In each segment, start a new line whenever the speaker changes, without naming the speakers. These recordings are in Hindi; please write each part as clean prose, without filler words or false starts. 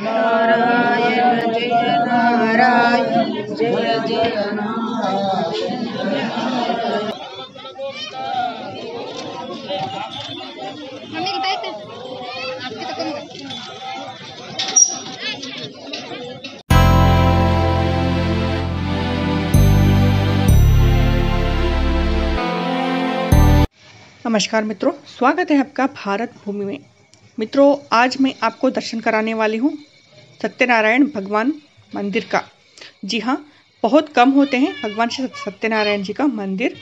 नारायण जय नारायण जय जय नारायण।
मम्मी की बाइक आपके तो करूँगा।
नमस्कार मित्रों, स्वागत है आपका भारत भूमि में। मित्रों, आज मैं आपको दर्शन कराने वाली हूँ सत्यनारायण भगवान मंदिर का। जी हाँ, बहुत कम होते हैं भगवान श्री सत्यनारायण जी का मंदिर।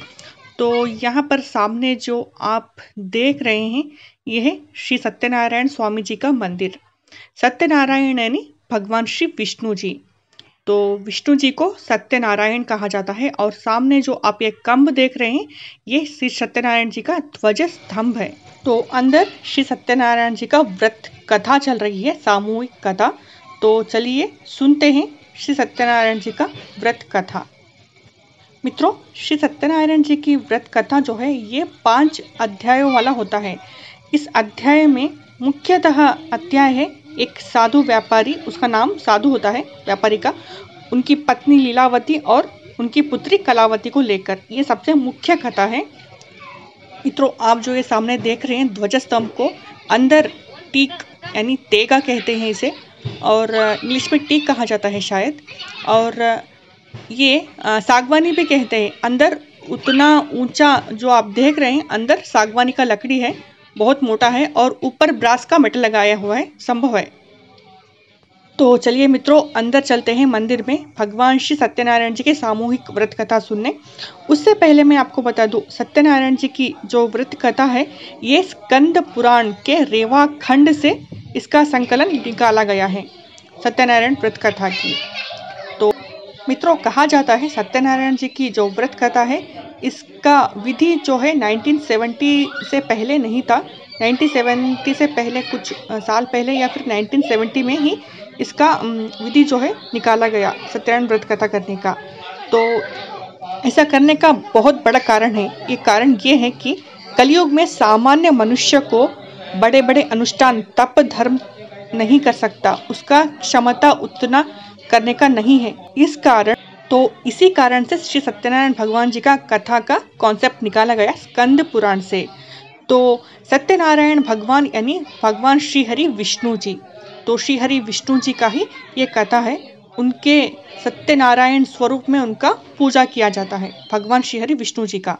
तो यहाँ पर सामने जो आप देख रहे हैं, यह है श्री सत्यनारायण स्वामी जी का मंदिर। सत्यनारायण यानी भगवान श्री विष्णु जी। तो विष्णु जी को सत्यनारायण कहा जाता है। और सामने जो आप ये कंब देख रहे हैं, ये श्री सत्यनारायण जी का ध्वज स्तंभ है। तो अंदर श्री सत्यनारायण जी का व्रत कथा चल रही है, सामूहिक कथा। तो चलिए सुनते हैं श्री सत्यनारायण जी का व्रत कथा। मित्रों, श्री सत्यनारायण जी की व्रत कथा जो है, ये 5 अध्यायों वाला होता है। इस अध्याय में मुख्यतः अध्याय है एक साधु व्यापारी, उसका नाम साधु होता है व्यापारी का, उनकी पत्नी लीलावती और उनकी पुत्री कलावती को लेकर। ये सबसे मुख्य कथा है। मित्रों, आप जो ये सामने देख रहे हैं ध्वज स्तंभ को, अंदर टीक यानी तेगा कहते हैं इसे, और इंग्लिश में टीक कहा जाता है शायद। और ये सागवानी भी कहते हैं। अंदर उतना ऊंचा जो आप देख रहे हैं, अंदर सागवानी का लकड़ी है, बहुत मोटा है, और ऊपर ब्रास का मेटल लगाया हुआ है, संभव है। तो चलिए मित्रों, अंदर चलते हैं मंदिर में भगवान श्री सत्यनारायण जी के सामूहिक व्रत कथा सुनने। उससे पहले मैं आपको बता दूं, सत्यनारायण जी की जो व्रत कथा है, ये स्कंद पुराण के रेवा खंड से इसका संकलन निकाला गया है, सत्यनारायण व्रत कथा की। तो मित्रों, कहा जाता है सत्यनारायण जी की जो व्रत कथा है, इसका विधि जो है 1970 से पहले नहीं था। 1970 से पहले, कुछ साल पहले या फिर 1970 में ही इसका विधि जो है निकाला गया, सत्यनारायण व्रत कथा करने का। तो ऐसा करने का बहुत बड़ा कारण है। ये कारण ये है कि कलयुग में सामान्य मनुष्य को बड़े बड़े अनुष्ठान, तप, धर्म नहीं कर सकता, उसका क्षमता उतना करने का नहीं है। इसी कारण से श्री सत्यनारायण भगवान जी का कथा का कॉन्सेप्ट निकाला गया स्कंद पुराण से। तो सत्यनारायण भगवान यानी भगवान श्री हरि विष्णु जी। तो श्री हरि विष्णु जी का ही ये कथा है। उनके सत्यनारायण स्वरूप में उनका पूजा किया जाता है, भगवान श्री हरि विष्णु जी का।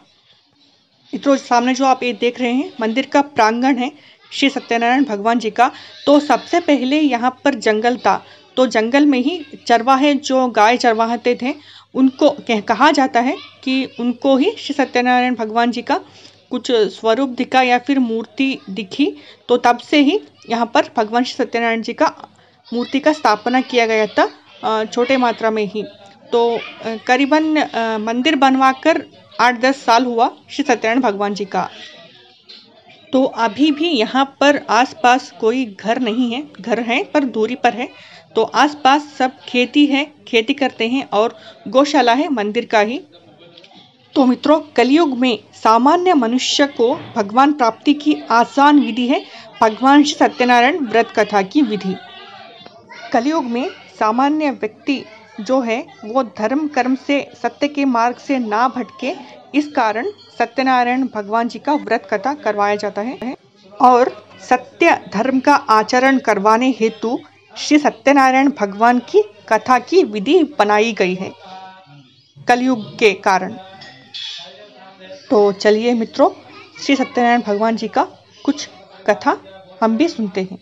मित्रों, सामने जो आप ये देख रहे हैं मंदिर का प्रांगण है श्री सत्यनारायण भगवान जी का। तो सबसे पहले यहाँ पर जंगल था। तो जंगल में ही चरवाहे, जो गाय चरवाहते थे, उनको कहा जाता है कि उनको ही श्री सत्यनारायण भगवान जी का कुछ स्वरूप दिखा या फिर मूर्ति दिखी। तो तब से ही यहाँ पर भगवान श्री सत्यनारायण जी का मूर्ति का स्थापना किया गया था, छोटे मात्रा में ही। तो करीबन मंदिर बनवाकर 8-10 साल हुआ श्री सत्यनारायण भगवान जी का। तो अभी भी यहाँ पर आसपास कोई घर नहीं है, घर है पर दूरी पर है। तो आसपास सब खेती है, खेती करते हैं, और गौशाला है मंदिर का ही। तो मित्रों, कलयुग में सामान्य मनुष्य को भगवान प्राप्ति की आसान विधि है भगवान श्री सत्यनारायण व्रत कथा की विधि। कलयुग में सामान्य व्यक्ति जो है वो धर्म कर्म से, सत्य के मार्ग से ना भटके, इस कारण सत्यनारायण भगवान जी का व्रत कथा करवाया जाता है। और सत्य धर्म का आचरण करवाने हेतु श्री सत्यनारायण भगवान की कथा की विधि बनाई गई है कलयुग के कारण। तो चलिए मित्रों, श्री सत्यनारायण भगवान जी का कुछ कथा हम भी सुनते हैं।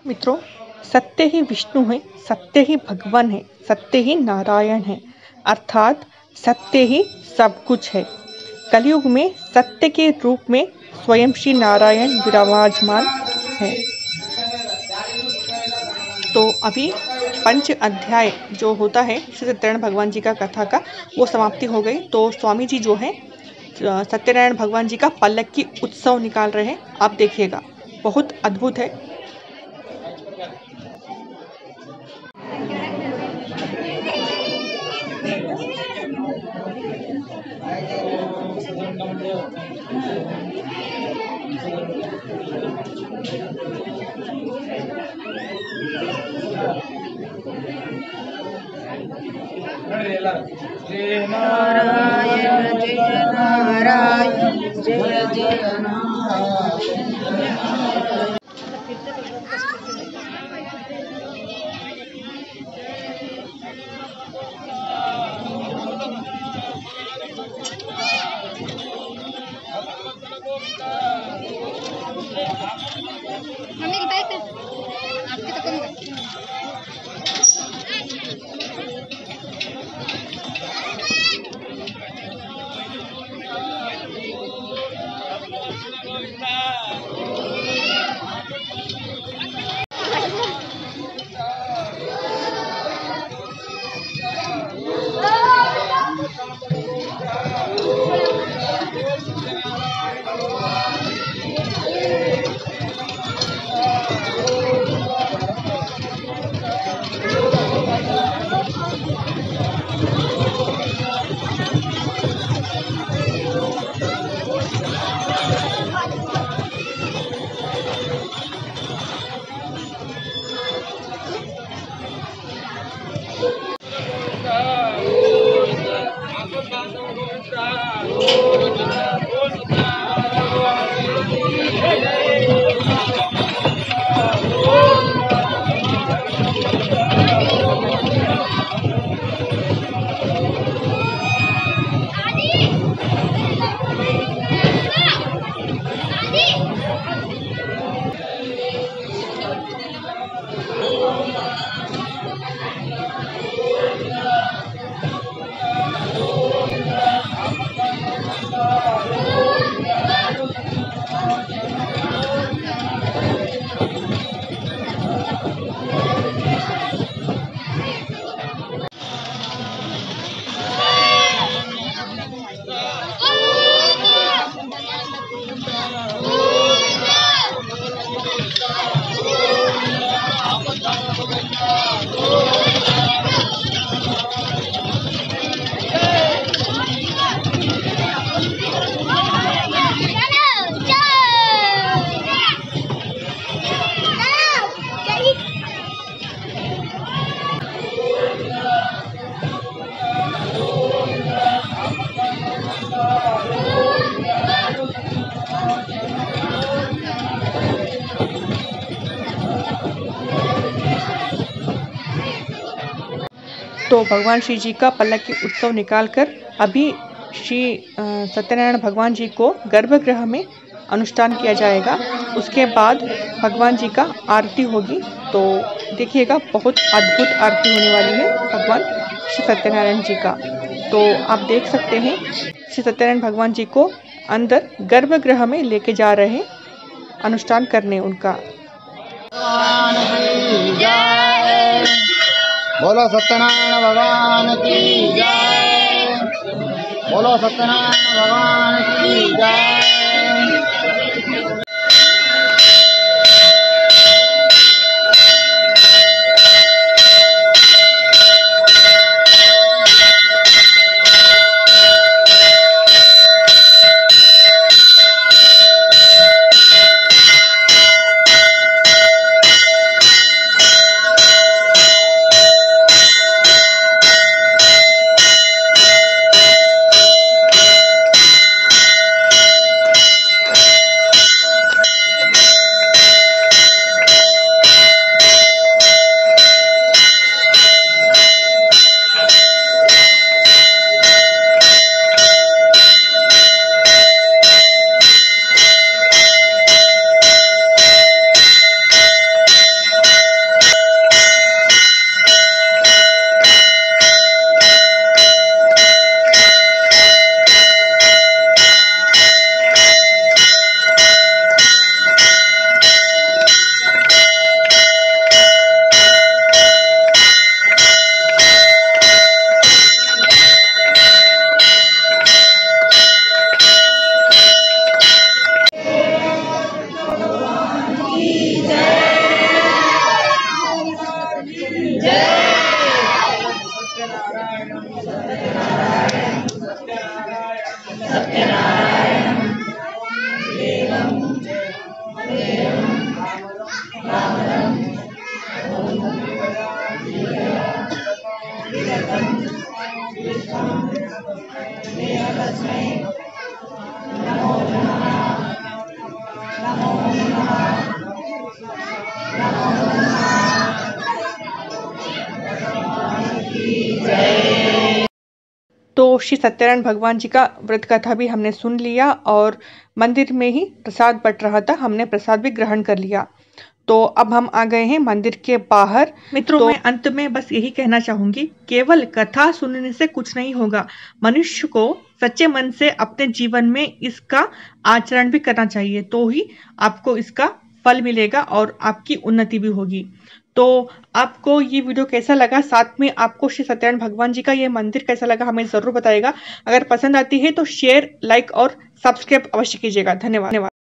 मित्रों, सत्य ही विष्णु है, सत्य ही भगवान है, सत्य ही नारायण है, अर्थात सत्य ही सब कुछ है। कलयुग में सत्य के रूप में स्वयं श्री नारायण विराजमान है। तो अभी पंच अध्याय जो होता है श्री सत्यनारायण भगवान जी का कथा का, वो समाप्ति हो गई। तो स्वामी जी जो है सत्यनारायण भगवान जी का पल्लक्की उत्सव निकाल रहे हैं। आप देखिएगा, बहुत अद्भुत है।
नारायण जय नारायण जय जय नारायण।
मम्मी की बाइक है आपके तो कम है।
तो भगवान श्री जी का पल्लकी उत्सव निकालकर अभी श्री सत्यनारायण भगवान जी को गर्भगृह में अनुष्ठान किया जाएगा। उसके बाद भगवान जी का आरती होगी। तो देखिएगा, बहुत अद्भुत आरती होने वाली है भगवान श्री सत्यनारायण जी का। तो आप देख सकते हैं श्री सत्यनारायण भगवान जी को अंदर गर्भगृह में लेके जा रहे हैं अनुष्ठान करने उनका।
बोलो सत्यनारायण भगवान की जय। बोलो सत्यनारायण भगवान की जय।
तो श्री सत्यनारायण भगवान जी का व्रत कथा भी हमने सुन लिया और मंदिर में ही प्रसाद बट रहा था, हमने प्रसाद भी ग्रहण कर लिया। तो अब हम आ गए हैं मंदिर के बाहर। मित्रों, मैं अंत में बस यही कहना चाहूंगी, केवल कथा सुनने से कुछ नहीं होगा। मनुष्य को सच्चे मन से अपने जीवन में इसका आचरण भी करना चाहिए, तो ही आपको इसका फल मिलेगा और आपकी उन्नति भी होगी। तो आपको ये वीडियो कैसा लगा, साथ में आपको श्री सत्यनारायण भगवान जी का ये मंदिर कैसा लगा, हमें जरूर बताइएगा। अगर पसंद आती है तो शेयर, लाइक और सब्सक्राइब अवश्य कीजिएगा। धन्यवाद।